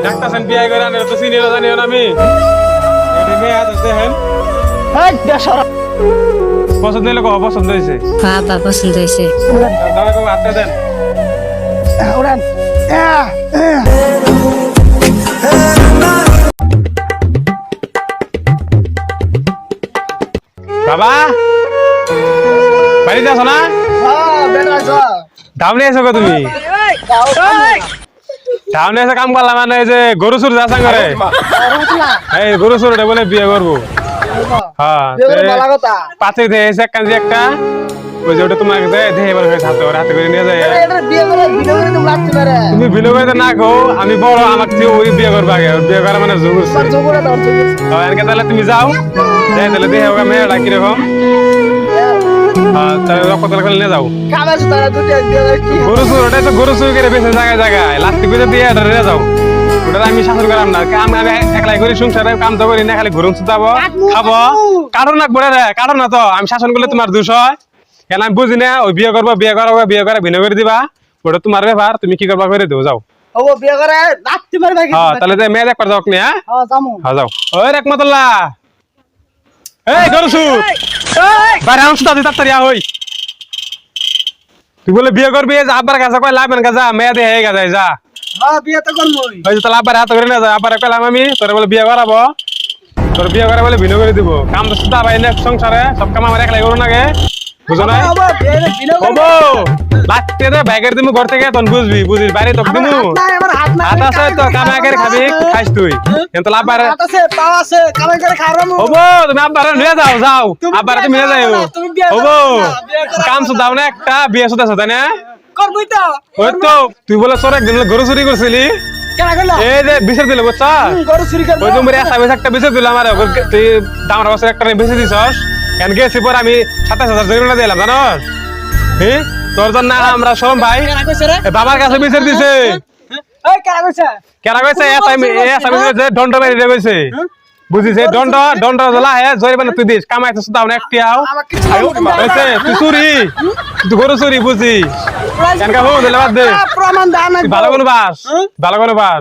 Doctor বিয়ে করে আনে তো চিনি জানিও না আমি পছন্দ হইলে কহ পছন্দ হয়েছে বাবা পছন্দ হয়েছে হাতটা দেন বাবা বাড়িতে আছো না টাউনে এসো গো তুমি টাউনে এসে কাম করলাম মানে এই যে গরু সুর যাচ্ছেন করে এই গরু সুরটা বলে বিয়ে করবো হ্যাঁ পাঁচে দিয়ে এসে একটা ওই যে ওটা তোমাকে দেয় দেহে এবার হাতে করে নিয়ে যায় তুমি বিলো করে না কো আমি বড় আমাকে ওই বিয়ে করবো আগে বিয়ে করা মানে যোগ এনকে তাহলে তুমি যাও যাই তাহলে দেহে ওকে মেয়েটা কিরকম তাহলে রক্ত তালা করে নিয়ে যাও গরু চুর ওটাই তো গরু চুর করে বেঁচে জায়গায় জায়গায় লাস্টি করে দিয়ে এটা নিয়ে যাও ওটা আমি শাসন করাম না কাম আমি একলাই করি সংসারে কাম তো করি না খালি ঘুরুন ছুটাবো খাবো কারো না করে রে কারো না তো আমি শাসন করলে তোমার দোষ হয় কেন আমি বুঝি না ওই বিয়ে করবো বিয়ে করা বিয়ে করে ভিন্ন করে দিবা ওটা তোমার ব্যাপার তুমি কি করবা করে দেবো যাও তাহলে মেয়ে একবার যাও নি হ্যাঁ যাও ওই রহমতুল্লাহ এই গরু সুর বাইরে আনছো তাড়াতাড়ি হই তুই বলে বিয়ে করবি আব্বার কাছে কয় লাভ যা মেয়ে দিয়ে গেছে যা বিয়ে তো করবোই ওই তাহলে আব্বার হাত করে না যা আব্বার কইলাম আমি তোর বলে বিয়ে করাবো তোর বিয়ে করা বলে ভিন্ন করে দিব কাম তো সুদা ভাই না সংসারে সব কাম আমার একলাই করো নাগে বুঝো না হবো লাগতে দে ব্যাগের তুমি ঘর থেকে তখন বুঝিস বাইরে তো দিমু হাত আছে তো কামা করে খাবি খাইস তুই কিন্তু আব্বার হাত আছে পা আছে কামা করে খারামু হবো তুমি আব্বার নিয়ে যাও যাও আব্বার তুমি নিয়ে যাও হবো কাম সুদাও না একটা বিয়ে সুদা সুদা না করবই তো ওই তো তুই বলে তোর একদিন গরু চুরি করছিলি কেন কইলা এই যে বিচার দিলে বুঝছ গরু চুরি কর ওই তোমার একটা বিচার দিল আমার তুই দামার বছর একটা বেঁচে দিছস কেন গেছি পর আমি ২৭,০০০ জরিমানা দিলাম জানোস হ্যাঁ তোর জন্য আমরা সব ভাই বাবার কাছে বিচার দিছে কেন কইছে দণ্ড মেরে দেবেছে বুঝিস দণ্ড দণ্ড জ্বলা হে জরিমানা তুই দিস কামাইতে সুদাও না একটি আও তুই চুরি তুই গরু চুরি বুঝিস কেনকা হো দিলে বাদ দে প্রমাণ দাও না ভালো কোন বাস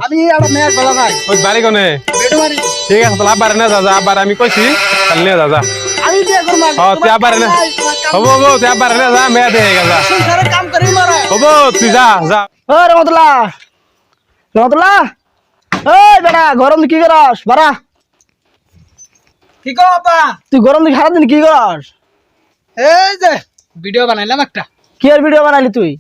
আমি আর মেয়ে ভালো ভাই ওই বাড়ি কোনে বেডমারি ঠিক আছে তাহলে আবার না যা আবার আমি কইছি তাহলে নিয়ে যা আমি বিয়ে করব তুই আবার না হবো তুই আবার না যা মেয়ে দিয়ে গেল সংসারে কাম করি মারা হবো তুই যা ও রহমতুল্লাহ এই বেটা গরম কি করস বাড়া কি কো আপা তুই গরম দি খারাপ দিন কি করস এই যে ভিডিও বানাইলাম একটা কি আর ভিডিও বানাইলি তুই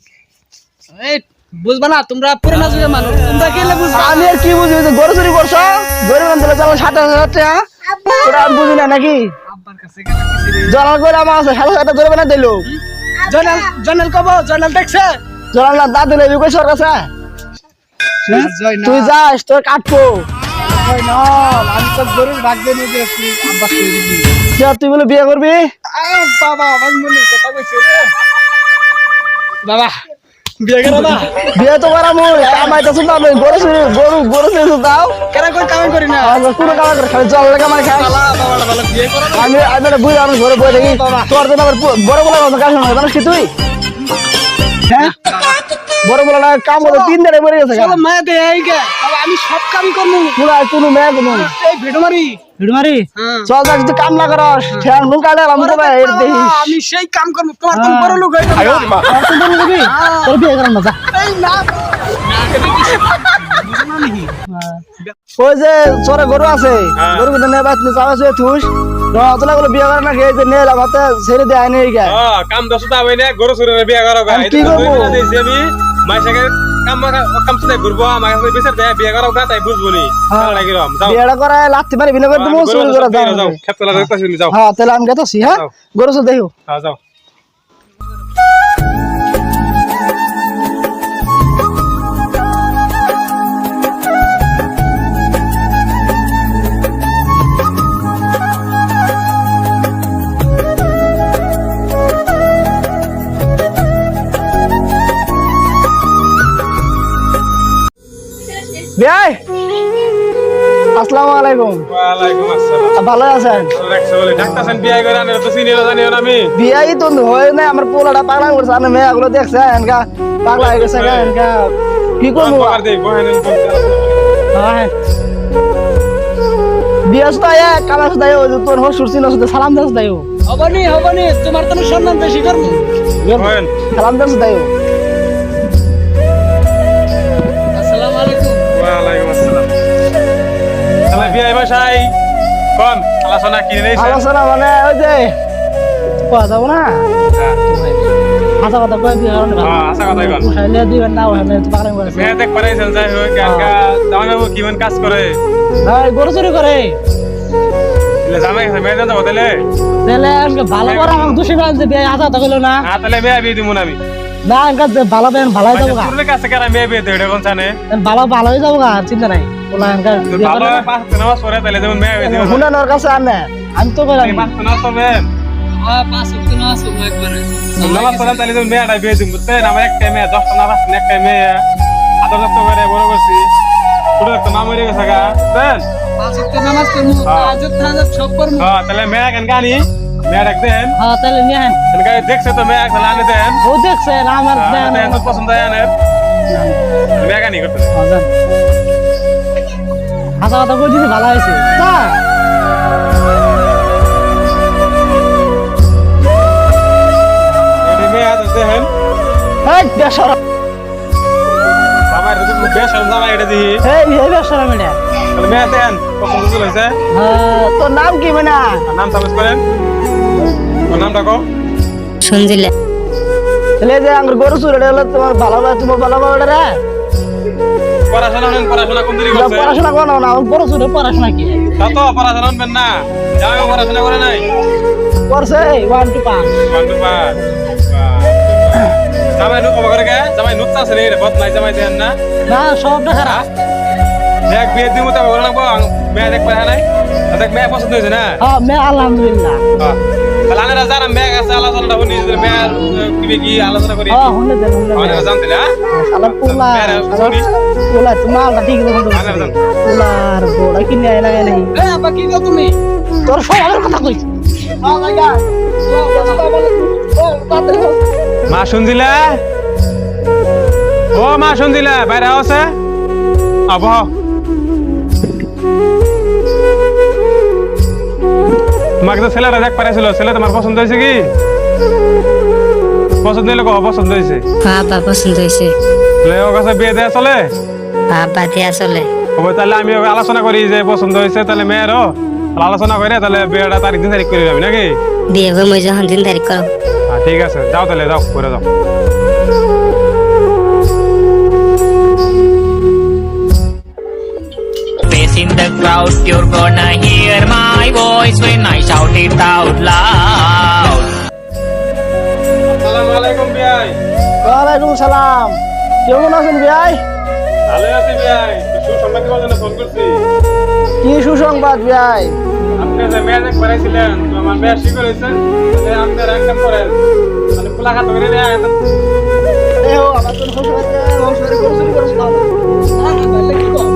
এই বুঝবা না তোমরা পুরনো যুগের মানুষ তোমরা কেলে বুঝবা আমি আর কি বুঝি গরু চুরি করছ জরিমানা দিলে চাল ৭০০০ টাকা তোরা বুঝি না নাকি আব্বার কাছে গেলে জনাল কইরা আমার ৭০০০ জরিমানা দিলো জনাল কব জনাল দেখছে জনাল না দাদু লইবি কই সর কাছে তুই যাস তোর কাটবো না আমি তো গরুর ভাগ্য নিয়ে গেছি আব্বা কই দিবি তুই বলে বিয়ে করবি বাবা আমার মনে কথা কইছে রে বাবা বিয়ে করো না বিয়ে তো করা মই কামাইতেছ না আমি গরু দাও কেন কই কামাই করি না আমি কোনো কামাই করে খালি জল লাগা মানে খাই বাবা ভালো বিয়ে করো আমি বুই আমি ঘরে বই দেখি তোর তো আবার বড় বড় কাজ না জানিস কি তুই হ্যাঁ বড় বড় কাম করে 3 দিনে মরে গেছে সব মায়া দে এই গে আমি সব কাম করব পুরা কোনো মায়া করব এই ভিডিও মারি চল যা তুই কাম না করস ঠ্যাং নুন কাটে আমি তো এর দেখিস আমি সেই কাম করব তোমার কোন বড় লোক হইতো আয় মা তুই বড় লোক তোর বিয়ে করার না যা এই না ওই যে চরে গরু আছে গরু কিন্তু নে বাত নে চাওয়া আছে তুই রতলা গুলো বিয়ে করে না এই যে নে লাগাতে ছেড়ে দেয় নাই গা কাম দশটা হই না গরু চরে বিয়ে করো গা কি করব আমি মাইসাকে কাম সুদা ঘুরবো আমার কাছে বিচার দেয় বিয়ে করো গা তাই বুঝবো নি ভালো লাগি রম যাও বিয়েটা করে লাত্তি মারি বিনা করে তুমি চুরি করে যাও খেতলা দেখতাছি যাও হ্যাঁ তাহলে আমি গেতাছি হ্যাঁ গরু চরে দেখো হ্যাঁ যাও ভাই আসসালামু আলাইকুম ওয়ালাইকুম আসসালাম ভালো আছেন ডাক্তার বিয়ে করে আনে তো চিনি না জানিও না আমি বিয়াই তো হয় না আমার পোলাটা পাগলা করছে আমি মেয়েগুলো দেখছে এনকা পাগলা হয়ে গেছে এনকা কি করব হ্যাঁ বিয়াস তাই কালাস দাইও তোর হসুর চিন সালাম দাস দাইও হবনি তোমার তো সম্মান বেশি করব সালাম দাস দাইও আসসালামু আলাইকুম ওয়া আলাইকুম আসসালাম তাহলে বিয়ে বাসাই কোন আলোচনা কি নেইছে আলোচনা মানে ওই যে কোয়া যাব না আশা কথা কই বিয়ে কারণে আশা কথা কোন খাইলে দিবেন না ওখানে তো পারে করে মেয়ে দেখ পারাইছেন যাই হোক কালকা জামাইবাবু কিমান কাজ করে ভাই গরু চুরি করে জামাই মেয়ে দেন যাবো তাহলে তাহলে আমাকে ভালো করে আমাকে দোষী বান যে বিয়ে আশা কথা কইলো না তাহলে মেয়ে বিয়ে দিব না আমি না আমাকে ভালো বেন ভালোই যাবো গা তোর কাছে কারা মেয়ে বিয়ে দেড় কোন জানে ভালোই যাবো গা চিন্তা নাই ওলা আমাকে ভালো পাঁচ নামাজ পড়ে তাহলে যেমন মেয়ে বিয়ে দিব হুনা নর কাছে আনে আমি তো কইলাম পাঁচ নামাজ পড়বেন পাঁচ ওয়াক্ত নামাজ পড়বো একবারে নামাজ পড়েন তাহলে যেমন মেয়েটা বিয়ে দিব বুঝছেন আমার একটা মেয়ে 10 না 5 একটা মেয়ে আদর যত্ন করে বড় করছি ছোট একটা মা মরে গেছে গা বুঝছেন পাঁচ ওয়াক্ত নামাজ পড়বো তাহাজ্জুদ সব করবো তাহলে মেয়ে কেন গানি মেয়ে রাখতেন তাহলে নিয়ে আন দেখছে তো মেয়ে তাহলে আনে দেন ও দেখছে আমার দেন তো পছন্দ হয় আনে মেয়ে গানি করতে হাসা কথা কই দিছে ভালো হয়েছে তা মেয়ে আছে দেখেন এই বেশরম আমার তো বেশরম জামাই এটা দিই এই বেশরম এটা তাহলে মেয়ে দেন পছন্দ হয়েছে তোর নাম কি মানে নাম সাজেস্ট করেন ওর নামটা কো শুনছিলে তাহলে যে আঙ্গুর গরু চুরি হলো তোমার ভালো রে পড়াশোনা কোন দিকে করছে পড়াশোনা করো না গরু চুরি পড়াশোনা কি তা তো পড়াশোনা আনবেন না জামাই পড়াশোনা করে নাই করছে 1 to 5 বান্ধব জামাই নুক করে গে জামাই নুকতা আছে রে বদ নাই জামাই দেন না না সবটা খারাপ দেখ বিয়ে দিমু তা বলে রাখবো মেয়ে দেখ পায় নাই দেখ মেয়ে পছন্দ হয়েছে না হ্যাঁ মে আলহামদুলিল্লাহ তাহলে আনারা জানা মেয়ে কাছে আলোচনাটা শুনি যে মেয়ে কিবে কি আলোচনা করি হ্যাঁ শুনে দেন আনারা জানতে না শালা পোলা তোমার ঠিক আছে পোলার বড় কি নাই নাই নাই এ আপা কি গো তুমি তোর সবার কথা কই হ্যাঁ মাই গড মা শুনছিলা ও মা শুনছিলা বাইরে আছে আব তোমাকে তো ছেলেটা দেখ পারেছিল ছেলে তোমার পছন্দ হয়েছে কি পছন্দ হইলে কহ পছন্দ হয়েছে বাবা পছন্দ হয়েছে ওর কাছে বিয়ে দেওয়া চলে বাবা দিয়া চলে তাহলে আমি আলোচনা করি যে পছন্দ হয়েছে তাহলে মেয়েরও আলোচনা করে তাহলে বিয়েটা তারিখ দিন তারিখ করে যাবি নাকি বিয়ে হবে মই যখন দিন তারিখ করো ঠিক আছে যাও তাহলে যাও করে যাও Face in the crowd, you're gonna hear my voice when I shout it out loud. আসসালামু আলাইকুম ভাই ওয়ালাইকুম সালাম কেমন আছেন ভাই ভালো আছি ভাই সুসংবাদ দেওয়ার জন্য ফোন করছি কি সুসংবাদ ভাই আপনি যে মেয়ে দেখ পাইছিলেন আমার মেয়ে ঠিক হয়েছে আপনার একটা করেন মানে খোলা খাতা করে দেয়া এ ও আমার তো হোসরে গরু চুরি করছ না তাহলে কি কর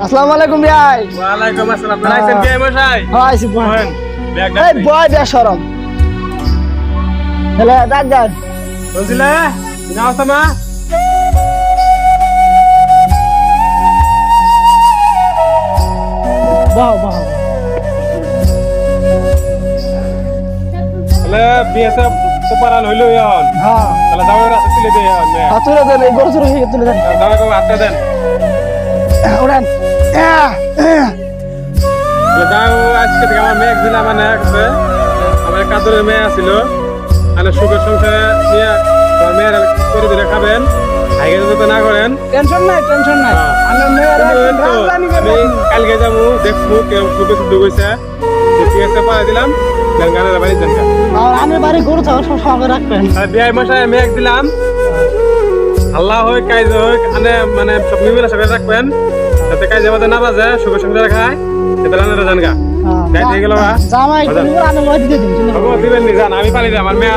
আসসালামু আলাইকুম ভাই ওয়ালাইকুম আসসালাম নাইছেন বিয়ে মশাই আইছি বহেন ব্যাগ এই বয় বেশরম হ্যালো দাদা বুঝলে নাও সমা বাহ বাহ তাহলে বিয়ে সব সুপারান হইলো এখন হ্যাঁ তাহলে যাও রাস্তা তুলে দে এখন মেয়ে হাতুরে দেন এই গরু চুরি হয়ে তুলে দেন যাও কো হাতে দেন ওড়ান তাহলে যাও আজকে থেকে আমার মেয়ে একদিন আমার নেয়া আছে আমার কাদরের মেয়ে আছিল মানে সুখের সংসারে নিয়ে আমার মেয়ের করে দিলে খাবেন আগে যদি না করেন টেনশন নাই আমার মেয়ের রাজধানী আমি কালকে যাবো দেখবো কেউ সুখে শুদ্ধ গেছে ঠিক আছে পাড়া দিলাম গানের বাড়ি দেন আর আমি বাড়ি গরু থাকা সব সঙ্গে রাখবেন আর বিয়ে মশাই মেয়ে দিলাম আল্লাহ হয় কাজ হয় মানে সব মিলে সবাই রাখবেন যাতে কাজ আমাদের না বাজে সুখের সংসারে খায় সেটা রান্নাটা জানগা তাই থেকে গেল জামাই আমি লয় দিতে দিন দিবেন নি জান আমি পারি আমার মেয়ে